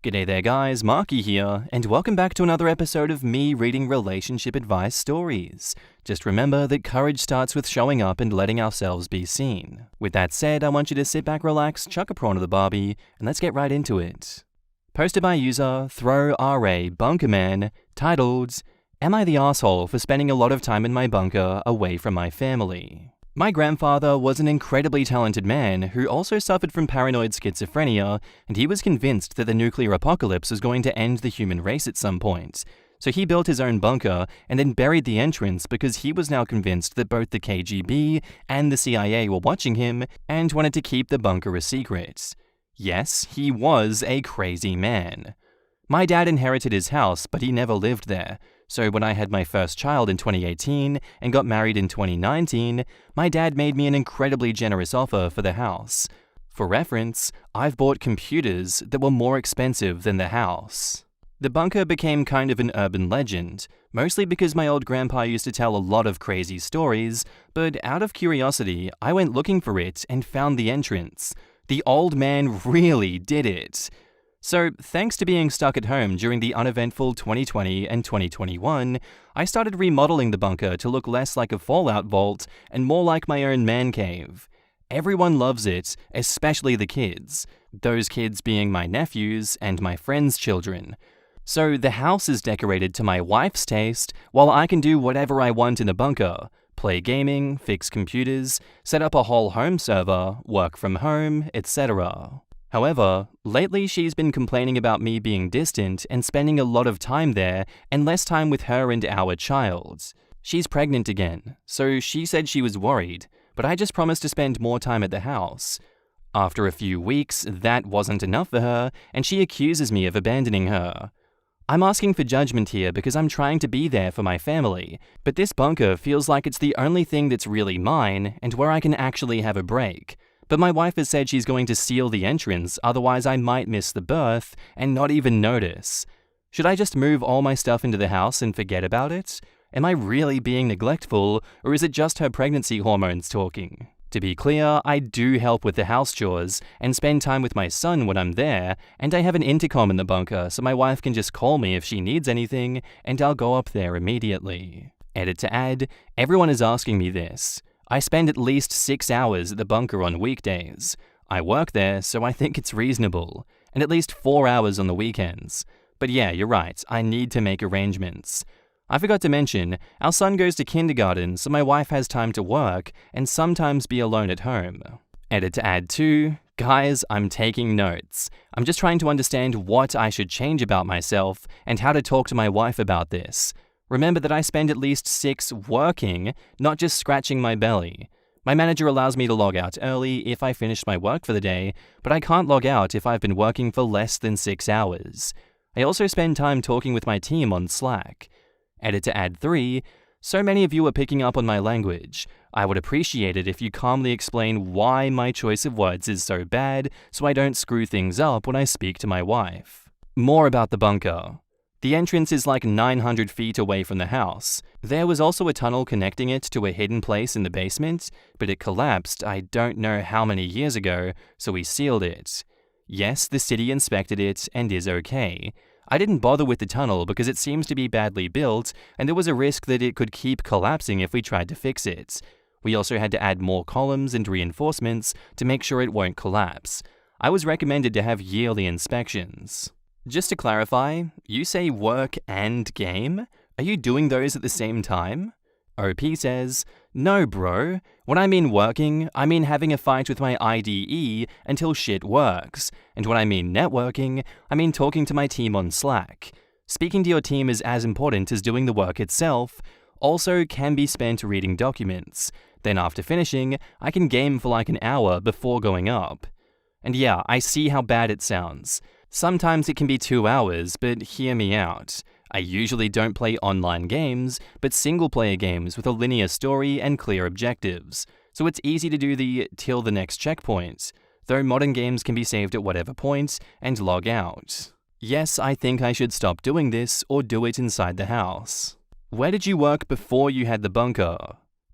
G'day there guys, Marky here, and welcome back to another episode of me reading relationship advice stories. Just remember that courage starts with showing up and letting ourselves be seen. With that said, I want you to sit back, relax, chuck a prawn to the barbie, and let's get right into it. Posted by user ThrowRA Bunkerman, titled, Am I the asshole for spending a lot of time in my bunker away from my family? My grandfather was an incredibly talented man who also suffered from paranoid schizophrenia, and he was convinced that the nuclear apocalypse was going to end the human race at some point. So he built his own bunker and then buried the entrance because he was now convinced that both the KGB and the CIA were watching him and wanted to keep the bunker a secret. Yes, he was a crazy man. My dad inherited his house, but he never lived there. So when I had my first child in 2018 and got married in 2019, my dad made me an incredibly generous offer for the house. For reference, I've bought computers that were more expensive than the house. The bunker became kind of an urban legend, mostly because my old grandpa used to tell a lot of crazy stories, but out of curiosity, I went looking for it and found the entrance. The old man really did it. So, thanks to being stuck at home during the uneventful 2020 and 2021, I started remodeling the bunker to look less like a fallout vault and more like my own man cave. Everyone loves it, especially the kids. Those kids being my nephews and my friends' children. So, the house is decorated to my wife's taste, while I can do whatever I want in the bunker. Play gaming, fix computers, set up a whole home server, work from home, etc. However, lately she's been complaining about me being distant and spending a lot of time there and less time with her and our child. She's pregnant again, so she said she was worried, but I just promised to spend more time at the house. After a few weeks, that wasn't enough for her, and she accuses me of abandoning her. I'm asking for judgment here because I'm trying to be there for my family, but this bunker feels like it's the only thing that's really mine and where I can actually have a break. But my wife has said she's going to seal the entrance, otherwise I might miss the birth and not even notice. Should I just move all my stuff into the house and forget about it? Am I really being neglectful, or is it just her pregnancy hormones talking? To be clear, I do help with the house chores and spend time with my son when I'm there, and I have an intercom in the bunker so my wife can just call me if she needs anything, and I'll go up there immediately. Edit to add, everyone is asking me this. I spend at least 6 hours at the bunker on weekdays. I work there, so I think it's reasonable, and at least 4 hours on the weekends. But yeah, you're right, I need to make arrangements. I forgot to mention, our son goes to kindergarten, so my wife has time to work and sometimes be alone at home. Edit to add too, guys, I'm taking notes. I'm just trying to understand what I should change about myself and how to talk to my wife about this. Remember that I spend at least 6 working, not just scratching my belly. My manager allows me to log out early if I finish my work for the day, but I can't log out if I've been working for less than 6 hours. I also spend time talking with my team on Slack. Edit to add 3, so many of you are picking up on my language. I would appreciate it if you calmly explain why my choice of words is so bad so I don't screw things up when I speak to my wife. More about the bunker. The entrance is like 900 feet away from the house. There was also a tunnel connecting it to a hidden place in the basement, but it collapsed I don't know how many years ago, so we sealed it. Yes, the city inspected it and is okay. I didn't bother with the tunnel because it seems to be badly built, and there was a risk that it could keep collapsing if we tried to fix it. We also had to add more columns and reinforcements to make sure it won't collapse. I was recommended to have yearly inspections. Just to clarify, you say work and game? Are you doing those at the same time? OP says, no bro, when I mean working, I mean having a fight with my IDE until shit works. And when I mean networking, I mean talking to my team on Slack. Speaking to your team is as important as doing the work itself, also can be spent reading documents. Then after finishing, I can game for like an hour before going up. And yeah, I see how bad it sounds. Sometimes it can be 2 hours, but hear me out. I usually don't play online games, but single-player games with a linear story and clear objectives, so it's easy to do the till the next checkpoint, though modern games can be saved at whatever point and log out. Yes, I think I should stop doing this or do it inside the house. Where did you work before you had the bunker?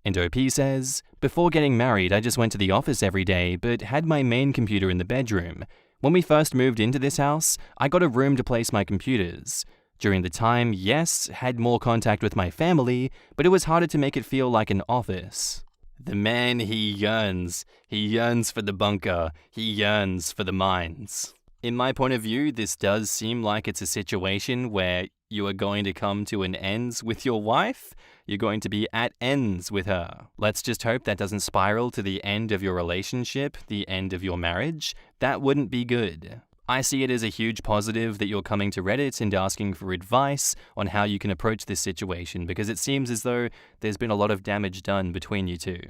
And OP says, before getting married I just went to the office every day but had my main computer in the bedroom. When we first moved into this house, I got a room to place my computers. During the time, yes, had more contact with my family, but it was harder to make it feel like an office. The man, he yearns. He yearns for the bunker. He yearns for the mines. In my point of view, this does seem like it's a situation where you are going to come to an ends with your wife. You're going to be at ends with her. Let's just hope that doesn't spiral to the end of your relationship, the end of your marriage. That wouldn't be good. I see it as a huge positive that you're coming to Reddit and asking for advice on how you can approach this situation, because it seems as though there's been a lot of damage done between you two.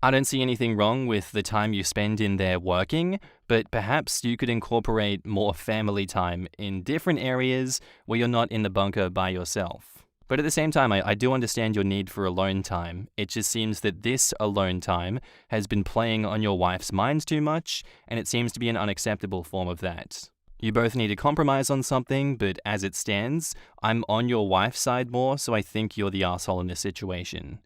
I don't see anything wrong with the time you spend in there working, but perhaps you could incorporate more family time in different areas where you're not in the bunker by yourself. But at the same time, I do understand your need for alone time. It just seems that this alone time has been playing on your wife's mind too much, and it seems to be an unacceptable form of that. You both need to compromise on something, but as it stands, I'm on your wife's side more, so I think you're the asshole in this situation.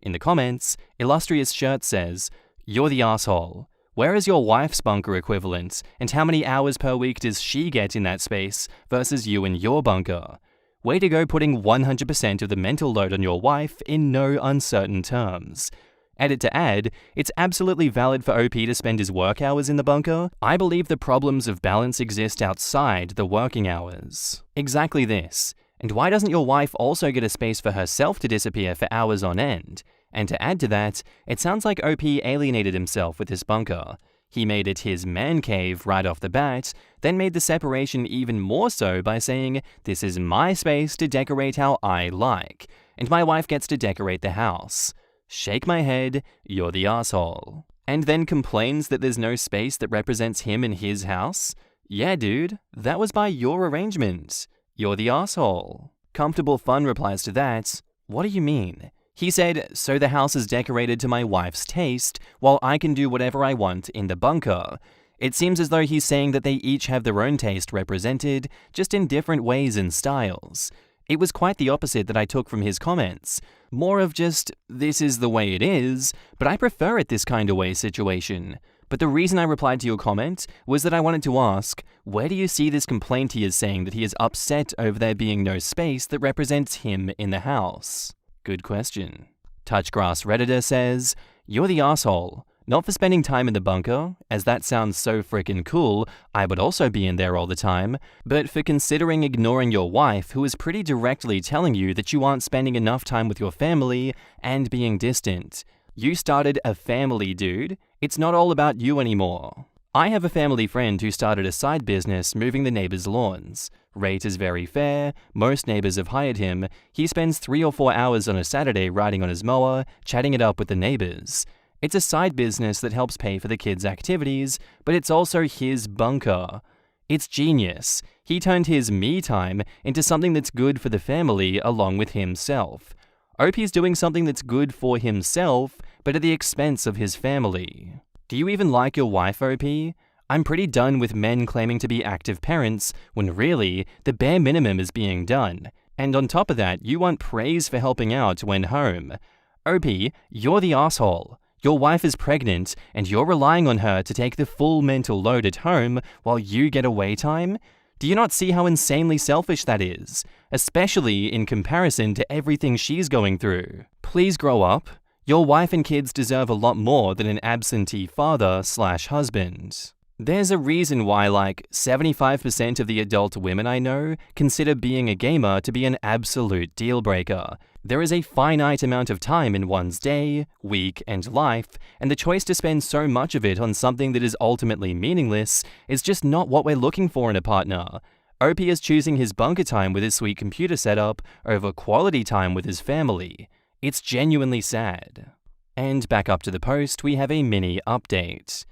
In the comments, Illustrious Shirt says, "You're the asshole. Where is your wife's bunker equivalent, and how many hours per week does she get in that space versus you in your bunker? Way to go putting 100% of the mental load on your wife in no uncertain terms." Edit to add, it's absolutely valid for OP to spend his work hours in the bunker. I believe the problems of balance exist outside the working hours. Exactly this. And why doesn't your wife also get a space for herself to disappear for hours on end? And to add to that, it sounds like OP alienated himself with his bunker. He made it his man cave right off the bat, then made the separation even more so by saying, "This is my space to decorate how I like, and my wife gets to decorate the house." Shake my head, you're the asshole. And then complains that there's no space that represents him in his house? Yeah, dude, that was by your arrangement. You're the asshole. Comfortable Fun replies to that, "What do you mean?" He said, "So the house is decorated to my wife's taste, while I can do whatever I want in the bunker." It seems as though he's saying that they each have their own taste represented, just in different ways and styles. It was quite the opposite that I took from his comments. More of just, this is the way it is, but I prefer it this kind of way situation. But the reason I replied to your comment was that I wanted to ask, where do you see this complaint he is saying that he is upset over there being no space that represents him in the house? Good question. Touchgrass Redditor says, "You're the asshole. Not for spending time in the bunker, as that sounds so frickin' cool, I would also be in there all the time, but for considering ignoring your wife who is pretty directly telling you that you aren't spending enough time with your family and being distant. You started a family, dude. It's not all about you anymore." I have a family friend who started a side business moving the neighbors' lawns. Rate is very fair, most neighbors have hired him, he spends 3 or 4 hours on a Saturday riding on his mower, chatting it up with the neighbors. It's a side business that helps pay for the kids' activities, but it's also his bunker. It's genius. He turned his me time into something that's good for the family along with himself. OP's doing something that's good for himself, but at the expense of his family. Do you even like your wife, OP? I'm pretty done with men claiming to be active parents when really, the bare minimum is being done. And on top of that, you want praise for helping out when home. OP, you're the asshole. Your wife is pregnant, and you're relying on her to take the full mental load at home while you get away time? Do you not see how insanely selfish that is? Especially in comparison to everything she's going through. Please grow up. Your wife and kids deserve a lot more than an absentee father/husband. There's a reason why 75% of the adult women I know consider being a gamer to be an absolute deal breaker. There is a finite amount of time in one's day, week, and life, and the choice to spend so much of it on something that is ultimately meaningless is just not what we're looking for in a partner. OP is choosing his bunker time with his sweet computer setup over quality time with his family. It's genuinely sad. And back up to the post, we have a mini update.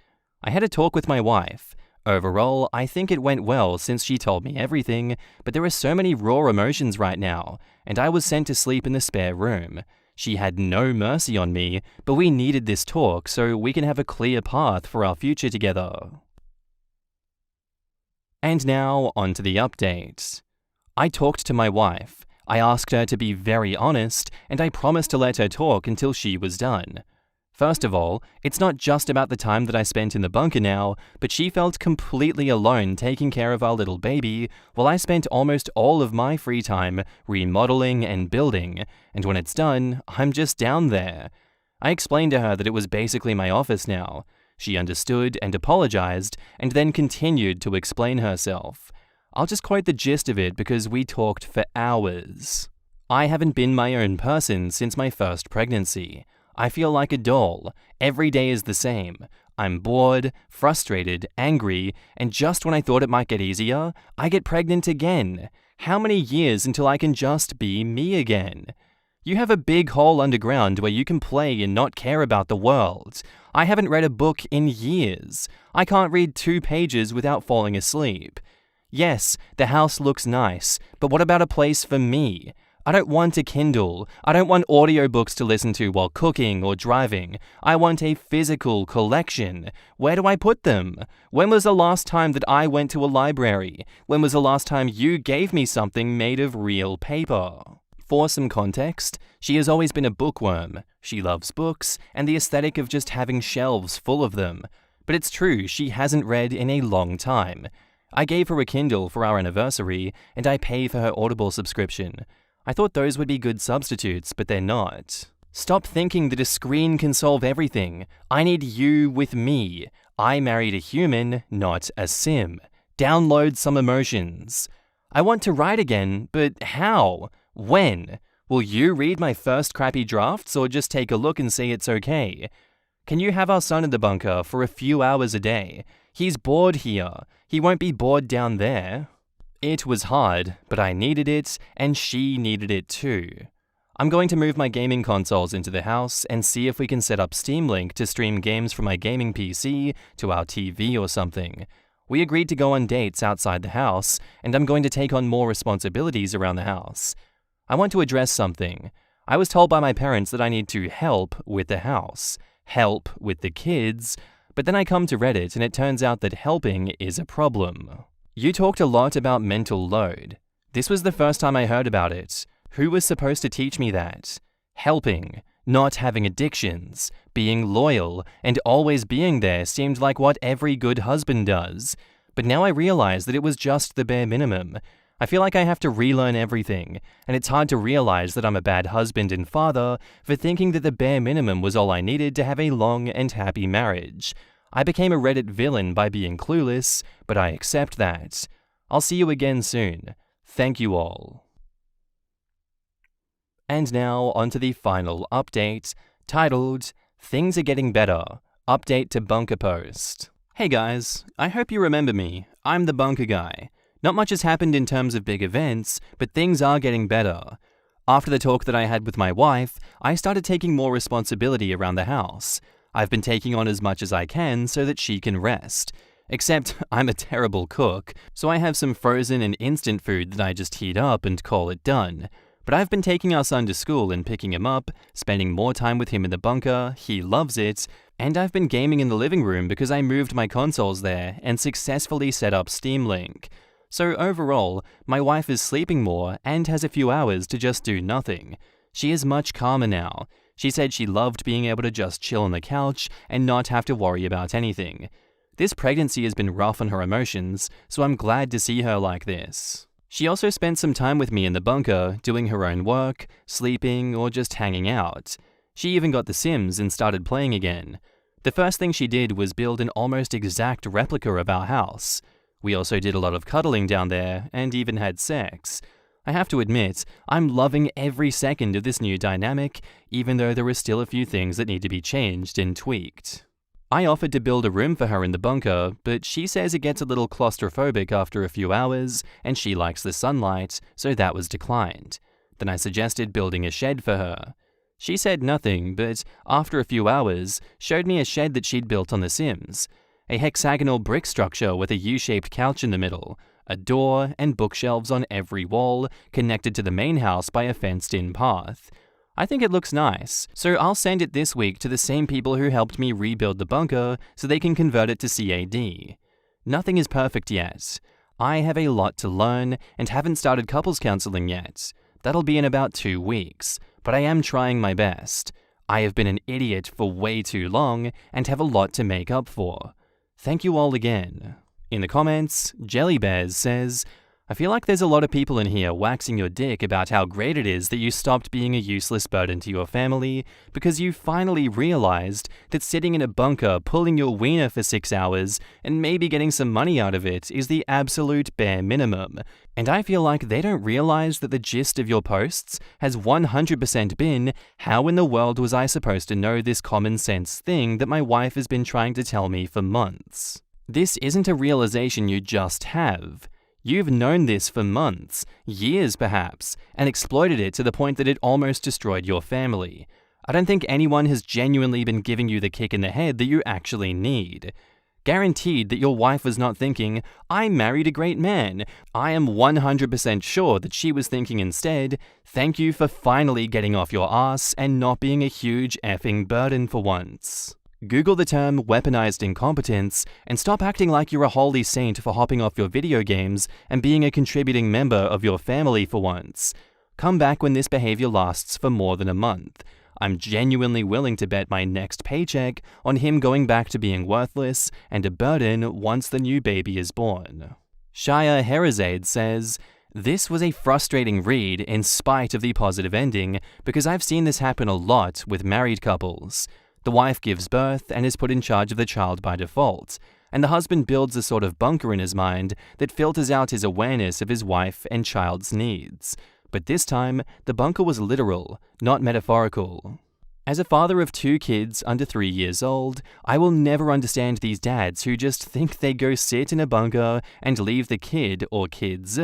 I had a talk with my wife. Overall, I think it went well since she told me everything, but there are so many raw emotions right now, and I was sent to sleep in the spare room. She had no mercy on me, but we needed this talk so we can have a clear path for our future together. And now, on to the update. I talked to my wife. I asked her to be very honest, and I promised to let her talk until she was done. First of all, it's not just about the time that I spent in the bunker now, but she felt completely alone taking care of our little baby, while I spent almost all of my free time remodeling and building, and when it's done, I'm just down there. I explained to her that it was basically my office now. She understood and apologized, and then continued to explain herself. I'll just quote the gist of it because we talked for hours. I haven't been my own person since my first pregnancy. I feel like a doll. Every day is the same. I'm bored, frustrated, angry, and just when I thought it might get easier, I get pregnant again. How many years until I can just be me again? You have a big hole underground where you can play and not care about the world. I haven't read a book in years. I can't read 2 pages without falling asleep. Yes, the house looks nice, but what about a place for me? I don't want a Kindle. I don't want audiobooks to listen to while cooking or driving. I want a physical collection. Where do I put them? When was the last time that I went to a library? When was the last time you gave me something made of real paper? For some context, she has always been a bookworm. She loves books and the aesthetic of just having shelves full of them. But it's true, she hasn't read in a long time. I gave her a Kindle for our anniversary, and I pay for her Audible subscription. I thought those would be good substitutes, but they're not. Stop thinking that a screen can solve everything. I need you with me. I married a human, not a sim. Download some emotions. I want to write again, but how? When? Will you read my first crappy drafts or just take a look and say it's okay? Can you have our son in the bunker for a few hours a day? He's bored here. He won't be bored down there. It was hard, but I needed it, and she needed it too. I'm going to move my gaming consoles into the house and see if we can set up Steam Link to stream games from my gaming PC to our TV or something. We agreed to go on dates outside the house, and I'm going to take on more responsibilities around the house. I want to address something. I was told by my parents that I need to help with the house, help with the kids, but then I come to Reddit and it turns out that helping is a problem. You talked a lot about mental load. This was the first time I heard about it. Who was supposed to teach me that? Helping, not having addictions, being loyal, and always being there seemed like what every good husband does. But now I realize that it was just the bare minimum. I feel like I have to relearn everything, and it's hard to realize that I'm a bad husband and father for thinking that the bare minimum was all I needed to have a long and happy marriage. I became a Reddit villain by being clueless, but I accept that. I'll see you again soon. Thank you all. And now onto the final update, titled, Things Are Getting Better, Update to Bunker Post. Hey guys, I hope you remember me. I'm the bunker guy. Not much has happened in terms of big events, but things are getting better. After the talk that I had with my wife, I started taking more responsibility around the house. I've been taking on as much as I can so that she can rest. Except I'm a terrible cook, so I have some frozen and instant food that I just heat up and call it done. But I've been taking our son to school and picking him up, spending more time with him in the bunker, he loves it, and I've been gaming in the living room because I moved my consoles there and successfully set up Steam Link. So overall, my wife is sleeping more and has a few hours to just do nothing. She is much calmer now. She said she loved being able to just chill on the couch and not have to worry about anything. This pregnancy has been rough on her emotions, so I'm glad to see her like this. She also spent some time with me in the bunker, doing her own work, sleeping, or just hanging out. She even got The Sims and started playing again. The first thing she did was build an almost exact replica of our house. We also did a lot of cuddling down there, and even had sex. I have to admit, I'm loving every second of this new dynamic, even though there are still a few things that need to be changed and tweaked. I offered to build a room for her in the bunker, but she says it gets a little claustrophobic after a few hours, and she likes the sunlight, so that was declined. Then I suggested building a shed for her. She said nothing, but after a few hours, showed me a shed that she'd built on The Sims. A hexagonal brick structure with a U-shaped couch in the middle, a door and bookshelves on every wall, connected to the main house by a fenced-in path. I think it looks nice, so I'll send it this week to the same people who helped me rebuild the bunker so they can convert it to CAD. Nothing is perfect yet. I have a lot to learn and haven't started couples counseling yet. That'll be in about 2 weeks, but I am trying my best. I have been an idiot for way too long and have a lot to make up for. Thank you all again. In the comments, Jelly Bears says, I feel like there's a lot of people in here waxing your dick about how great it is that you stopped being a useless burden to your family because you finally realized that sitting in a bunker pulling your wiener for 6 hours and maybe getting some money out of it is the absolute bare minimum. And I feel like they don't realize that the gist of your posts has 100% been, how in the world was I supposed to know this common sense thing that my wife has been trying to tell me for months? This isn't a realization you just have. You've known this for months, years perhaps, and exploited it to the point that it almost destroyed your family. I don't think anyone has genuinely been giving you the kick in the head that you actually need. Guaranteed that your wife was not thinking, I married a great man. I am 100% sure that she was thinking instead, thank you for finally getting off your ass and not being a huge effing burden for once. Google the term weaponized incompetence and stop acting like you're a holy saint for hopping off your video games and being a contributing member of your family for once. Come back when this behavior lasts for more than a month. I'm genuinely willing to bet my next paycheck on him going back to being worthless and a burden once the new baby is born. Shia Herazade says, this was a frustrating read in spite of the positive ending because I've seen this happen a lot with married couples. The wife gives birth and is put in charge of the child by default, and the husband builds a sort of bunker in his mind that filters out his awareness of his wife and child's needs. But this time, the bunker was literal, not metaphorical. As a father of 2 kids under 3 years old, I will never understand these dads who just think they go sit in a bunker and leave the kid or kids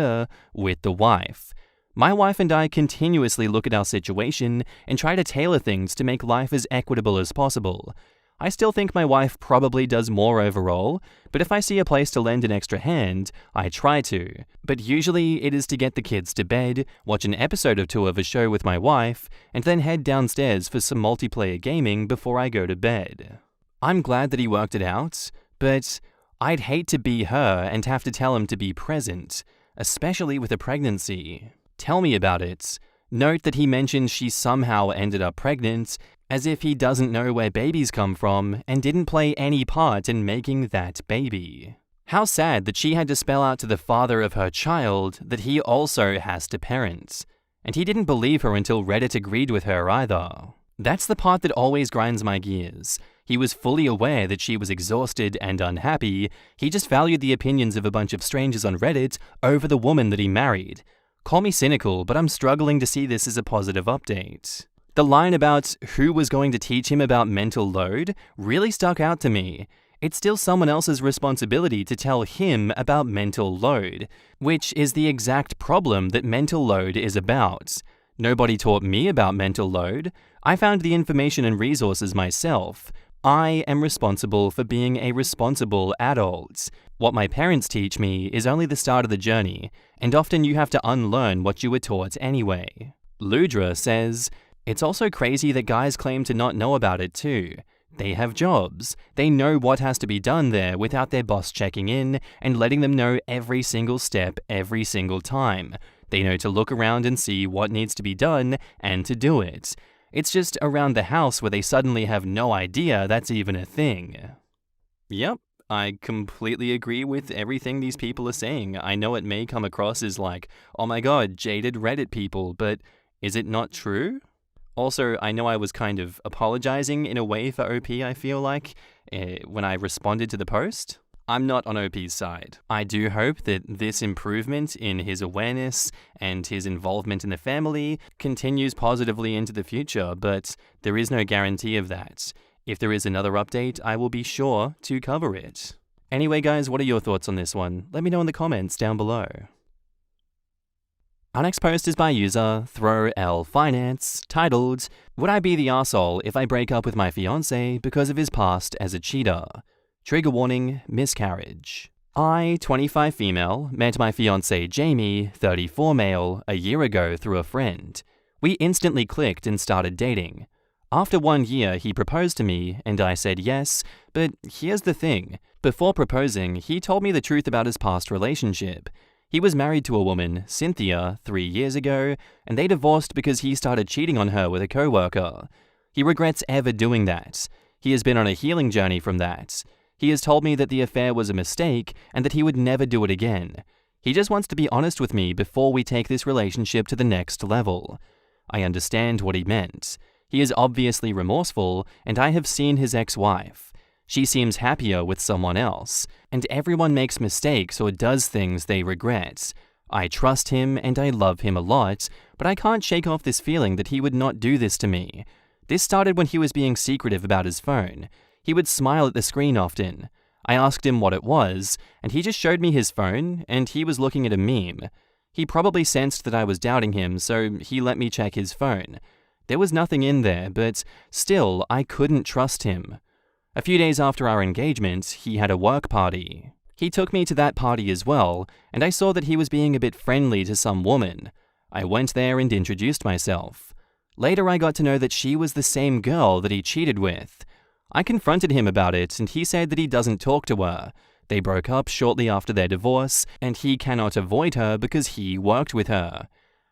with the wife. My wife and I continuously look at our situation and try to tailor things to make life as equitable as possible. I still think my wife probably does more overall, but if I see a place to lend an extra hand, I try to. But usually it is to get the kids to bed, watch an episode or 2 of a show with my wife, and then head downstairs for some multiplayer gaming before I go to bed. I'm glad that he worked it out, but I'd hate to be her and have to tell him to be present, especially with a pregnancy. Tell me about it. Note that he mentioned she somehow ended up pregnant, as if he doesn't know where babies come from and didn't play any part in making that baby. How sad that she had to spell out to the father of her child that he also has to parent. And he didn't believe her until Reddit agreed with her either. That's the part that always grinds my gears. He was fully aware that she was exhausted and unhappy, he just valued the opinions of a bunch of strangers on Reddit over the woman that he married. Call me cynical, but I'm struggling to see this as a positive update. The line about who was going to teach him about mental load really stuck out to me. It's still someone else's responsibility to tell him about mental load, which is the exact problem that mental load is about. Nobody taught me about mental load. I found the information and resources myself. I am responsible for being a responsible adult. What my parents teach me is only the start of the journey, and often you have to unlearn what you were taught anyway. Ludra says, it's also crazy that guys claim to not know about it too. They have jobs. They know what has to be done there without their boss checking in and letting them know every single step every single time. They know to look around and see what needs to be done and to do it. It's just around the house where they suddenly have no idea that's even a thing. Yep, I completely agree with everything these people are saying. I know it may come across as like, oh my god, jaded Reddit people, but is it not true? Also, I know I was kind of apologizing in a way for OP, I feel like, when I responded to the post. I'm not on OP's side. I do hope that this improvement in his awareness and his involvement in the family continues positively into the future, but there is no guarantee of that. If there is another update, I will be sure to cover it. Anyway, guys, what are your thoughts on this one? Let me know in the comments down below. Our next post is by user ThrowLFinance, titled, Would I be the arsehole if I break up with my fiancé because of his past as a cheater? Trigger warning, miscarriage. I, 25 female, met my fiancé Jamie, 34 male, a year ago through a friend. We instantly clicked and started dating. After 1 year, he proposed to me, and I said yes, but here's the thing. Before proposing, he told me the truth about his past relationship. He was married to a woman, Cynthia, 3 years ago, and they divorced because he started cheating on her with a coworker. He regrets ever doing that. He has been on a healing journey from that. He has told me that the affair was a mistake and that he would never do it again. He just wants to be honest with me before we take this relationship to the next level. I understand what he meant. He is obviously remorseful, and I have seen his ex-wife. She seems happier with someone else, and everyone makes mistakes or does things they regret. I trust him and I love him a lot, but I can't shake off this feeling that he would not do this to me. This started when he was being secretive about his phone. He would smile at the screen often. I asked him what it was, and he just showed me his phone, and he was looking at a meme. He probably sensed that I was doubting him, so he let me check his phone. There was nothing in there, but still, I couldn't trust him. A few days after our engagement, he had a work party. He took me to that party as well, and I saw that he was being a bit friendly to some woman. I went there and introduced myself. Later, I got to know that she was the same girl that he cheated with. I confronted him about it, and he said that he doesn't talk to her. They broke up shortly after their divorce, and he cannot avoid her because he worked with her.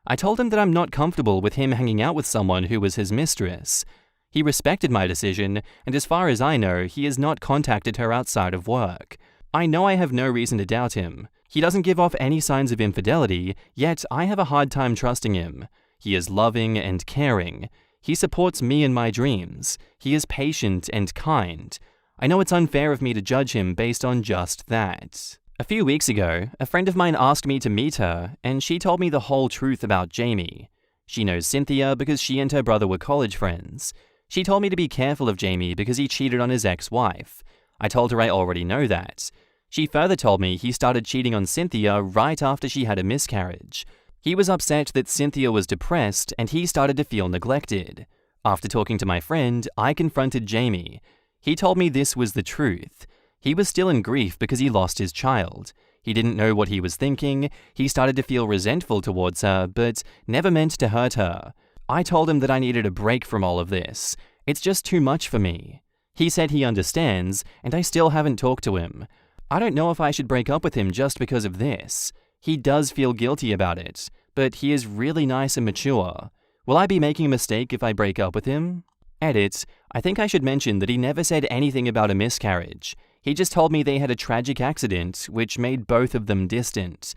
I told him that I'm not comfortable with him hanging out with someone who was his mistress. He respected my decision, and as far as I know, he has not contacted her outside of work. I know I have no reason to doubt him. He doesn't give off any signs of infidelity, yet I have a hard time trusting him. He is loving and caring. He supports me in my dreams. He is patient and kind. I know it's unfair of me to judge him based on just that. A few weeks ago, a friend of mine asked me to meet her, and she told me the whole truth about Jamie. She knows Cynthia because she and her brother were college friends. She told me to be careful of Jamie because he cheated on his ex-wife. I told her I already know that. She further told me he started cheating on Cynthia right after she had a miscarriage. He was upset that Cynthia was depressed and he started to feel neglected. After talking to my friend, I confronted Jamie. He told me this was the truth. He was still in grief because he lost his child. He didn't know what he was thinking. He started to feel resentful towards her, but never meant to hurt her. I told him that I needed a break from all of this. It's just too much for me. He said he understands, and I still haven't talked to him. I don't know if I should break up with him just because of this. He does feel guilty about it, but he is really nice and mature. Will I be making a mistake if I break up with him? Edit, I think I should mention that he never said anything about a miscarriage. He just told me they had a tragic accident, which made both of them distant.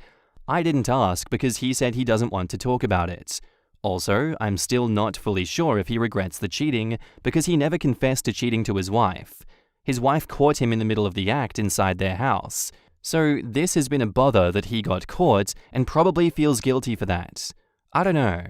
I didn't ask because he said he doesn't want to talk about it. Also, I'm still not fully sure if he regrets the cheating because he never confessed to cheating to his wife. His wife caught him in the middle of the act inside their house. So this has been a bother that he got caught and probably feels guilty for that. I don't know.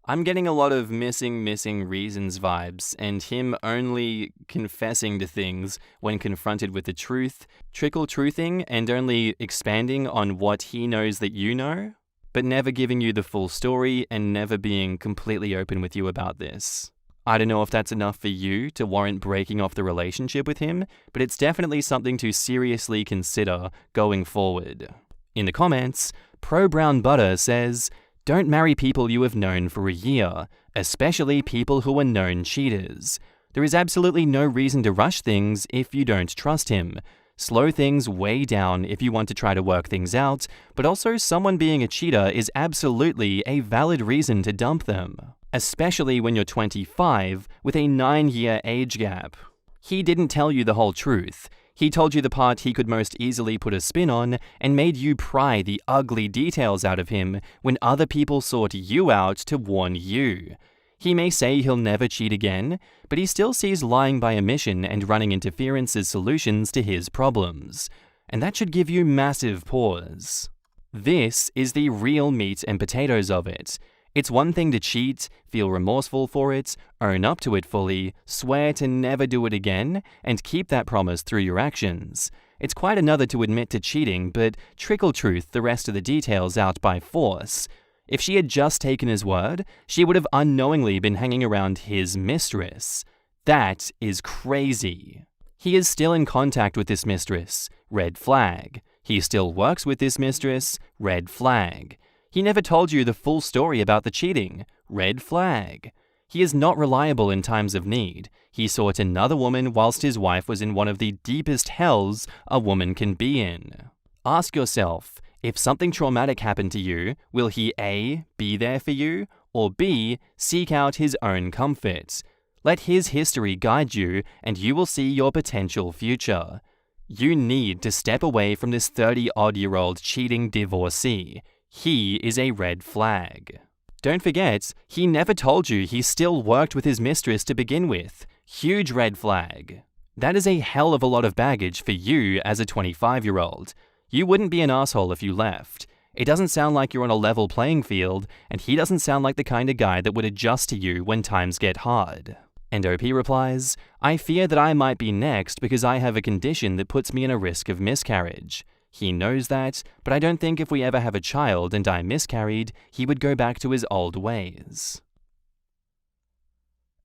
I'm getting a lot of missing reasons vibes, and him only confessing to things when confronted with the truth, trickle-truthing, and only expanding on what he knows that you know, but never giving you the full story and never being completely open with you about this. I don't know if that's enough for you to warrant breaking off the relationship with him, but it's definitely something to seriously consider going forward. In the comments, Pro Brown Butter says, "Don't marry people you have known for a year, especially people who are known cheaters. There is absolutely no reason to rush things if you don't trust him. Slow things way down if you want to try to work things out, but also someone being a cheater is absolutely a valid reason to dump them, especially when you're 25 with a 9-year age gap. He didn't tell you the whole truth. He told you the part he could most easily put a spin on and made you pry the ugly details out of him when other people sought you out to warn you. He may say he'll never cheat again, but he still sees lying by omission and running interference as solutions to his problems. And that should give you massive pause. This is the real meat and potatoes of it. It's one thing to cheat, feel remorseful for it, own up to it fully, swear to never do it again, and keep that promise through your actions. It's quite another to admit to cheating, but trickle-truth the rest of the details out by force. If she had just taken his word, she would have unknowingly been hanging around his mistress. That is crazy. He is still in contact with this mistress. Red flag. He still works with this mistress. Red flag. He never told you the full story about the cheating. Red flag. He is not reliable in times of need. He sought another woman whilst his wife was in one of the deepest hells a woman can be in. Ask yourself, if something traumatic happened to you, will he A, be there for you, or B, seek out his own comfort? Let his history guide you, and you will see your potential future. You need to step away from this 30-odd-year-old cheating divorcee. He is a red flag. Don't forget, he never told you he still worked with his mistress to begin with. Huge red flag. That is a hell of a lot of baggage for you as a 25-year-old. You wouldn't be an asshole if you left. It doesn't sound like you're on a level playing field, and he doesn't sound like the kind of guy that would adjust to you when times get hard. And OP replies, I fear that I might be next because I have a condition that puts me in a risk of miscarriage. He knows that, but I don't think if we ever have a child and I miscarried, he would go back to his old ways.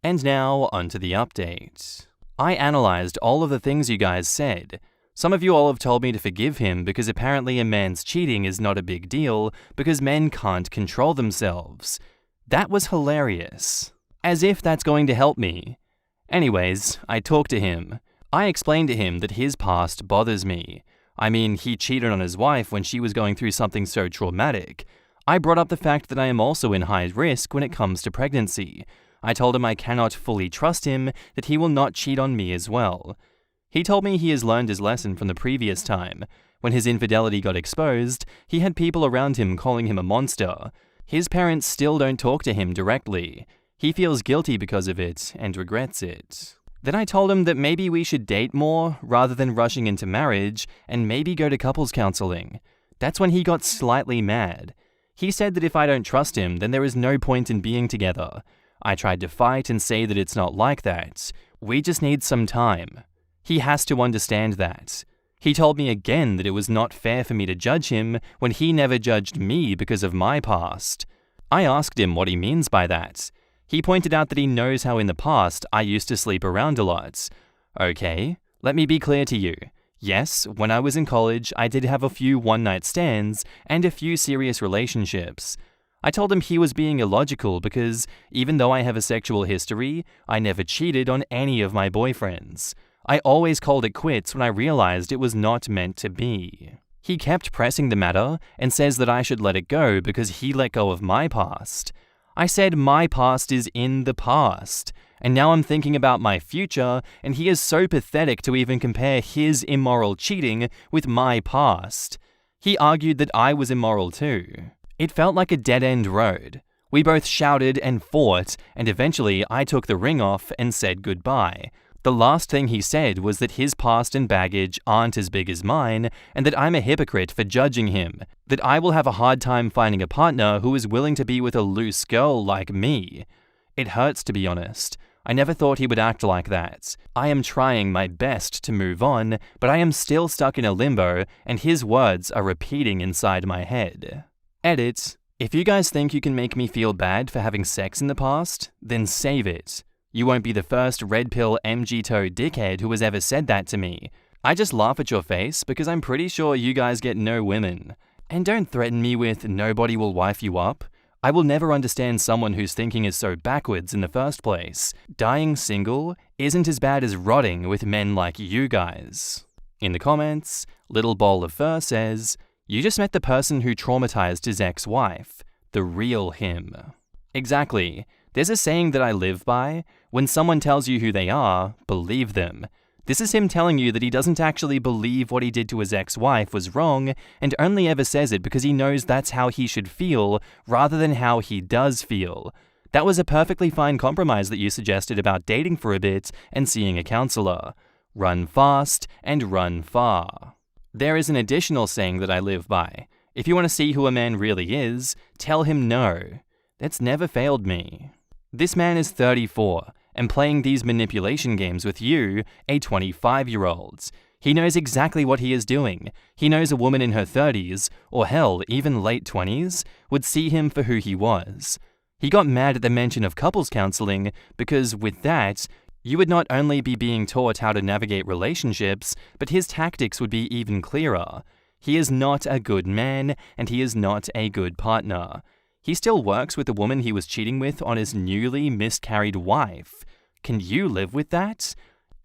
And now, onto the update. I analyzed all of the things you guys said. Some of you all have told me to forgive him because apparently a man's cheating is not a big deal because men can't control themselves. That was hilarious. As if that's going to help me. Anyways, I talked to him. I explained to him that his past bothers me. I mean, he cheated on his wife when she was going through something so traumatic. I brought up the fact that I am also in high risk when it comes to pregnancy. I told him I cannot fully trust him, that he will not cheat on me as well. He told me he has learned his lesson from the previous time. When his infidelity got exposed, he had people around him calling him a monster. His parents still don't talk to him directly. He feels guilty because of it and regrets it. Then I told him that maybe we should date more rather than rushing into marriage and maybe go to couples counseling. That's when he got slightly mad. He said that if I don't trust him, then there is no point in being together. I tried to fight and say that it's not like that. We just need some time. He has to understand that. He told me again that it was not fair for me to judge him when he never judged me because of my past. I asked him what he means by that. He pointed out that he knows how in the past I used to sleep around a lot. Okay, let me be clear to you. Yes, when I was in college, I did have a few one-night stands and a few serious relationships. I told him he was being illogical because, even though I have a sexual history, I never cheated on any of my boyfriends. I always called it quits when I realized it was not meant to be. He kept pressing the matter and says that I should let it go because he let go of my past. I said my past is in the past, and now I'm thinking about my future, and he is so pathetic to even compare his immoral cheating with my past. He argued that I was immoral too. It felt like a dead-end road. We both shouted and fought, and eventually I took the ring off and said goodbye. The last thing he said was that his past and baggage aren't as big as mine, and that I'm a hypocrite for judging him, that I will have a hard time finding a partner who is willing to be with a loose girl like me. It hurts, to be honest. I never thought he would act like that. I am trying my best to move on, but I am still stuck in a limbo, and his words are repeating inside my head. Edit. If you guys think you can make me feel bad for having sex in the past, then save it. You won't be the first red pill MG toe dickhead who has ever said that to me. I just laugh at your face because I'm pretty sure you guys get no women. And don't threaten me with nobody will wife you up. I will never understand someone whose thinking is so backwards in the first place. Dying single isn't as bad as rotting with men like you guys. In the comments, Little Bowl of Fur says, you just met the person who traumatized his ex-wife, the real him. Exactly. There's a saying that I live by. When someone tells you who they are, believe them. This is him telling you that he doesn't actually believe what he did to his ex-wife was wrong and only ever says it because he knows that's how he should feel rather than how he does feel. That was a perfectly fine compromise that you suggested about dating for a bit and seeing a counselor. Run fast and run far. There is an additional saying that I live by. If you want to see who a man really is, tell him no. That's never failed me. This man is 34 and playing these manipulation games with you, a 25-year-old. He knows exactly what he is doing. He knows a woman in her 30s, or hell, even late 20s, would see him for who he was. He got mad at the mention of couples counseling because with that, you would not only be being taught how to navigate relationships, but his tactics would be even clearer. He is not a good man, and he is not a good partner. He still works with the woman he was cheating with on his newly miscarried wife. Can you live with that?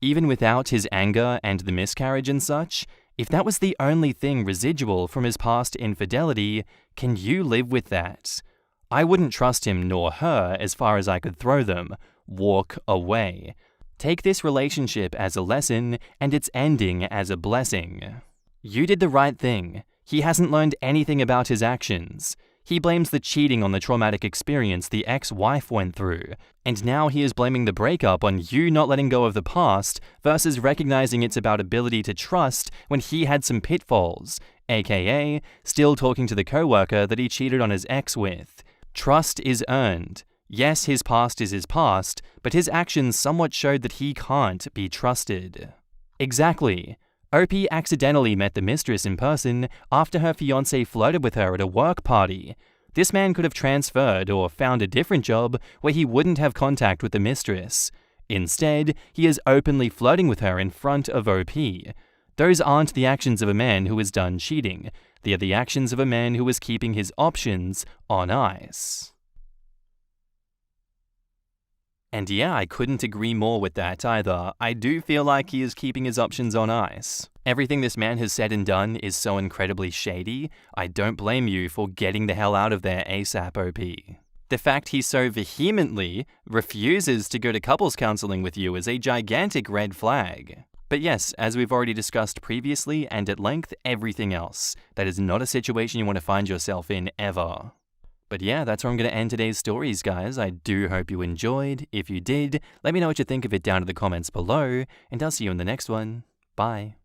Even without his anger and the miscarriage and such, if that was the only thing residual from his past infidelity, can you live with that? I wouldn't trust him nor her as far as I could throw them. walk away. Take this relationship as a lesson and its ending as a blessing. You did the right thing. He hasn't learned anything about his actions. He blames the cheating on the traumatic experience the ex-wife went through, and now he is blaming the breakup on you not letting go of the past versus recognizing it's about ability to trust when he had some pitfalls, aka still talking to the coworker that he cheated on his ex with. Trust is earned. Yes, his past is his past, but his actions somewhat showed that he can't be trusted. Exactly. Opie accidentally met the mistress in person after her fiancé flirted with her at a work party. This man could have transferred or found a different job where he wouldn't have contact with the mistress. Instead, he is openly flirting with her in front of OP. Those aren't the actions of a man who is done cheating. They are the actions of a man who is keeping his options on ice. And yeah, I couldn't agree more with that either. I do feel like he is keeping his options on ice. Everything this man has said and done is so incredibly shady. I don't blame you for getting the hell out of there ASAP, OP. The fact he so vehemently refuses to go to couples counseling with you is a gigantic red flag. But yes, as we've already discussed previously and at length, everything else. That is not a situation you want to find yourself in ever. But yeah, that's where I'm going to end today's stories, guys. I do hope you enjoyed. If you did, let me know what you think of it down in the comments below, and I'll see you in the next one. Bye.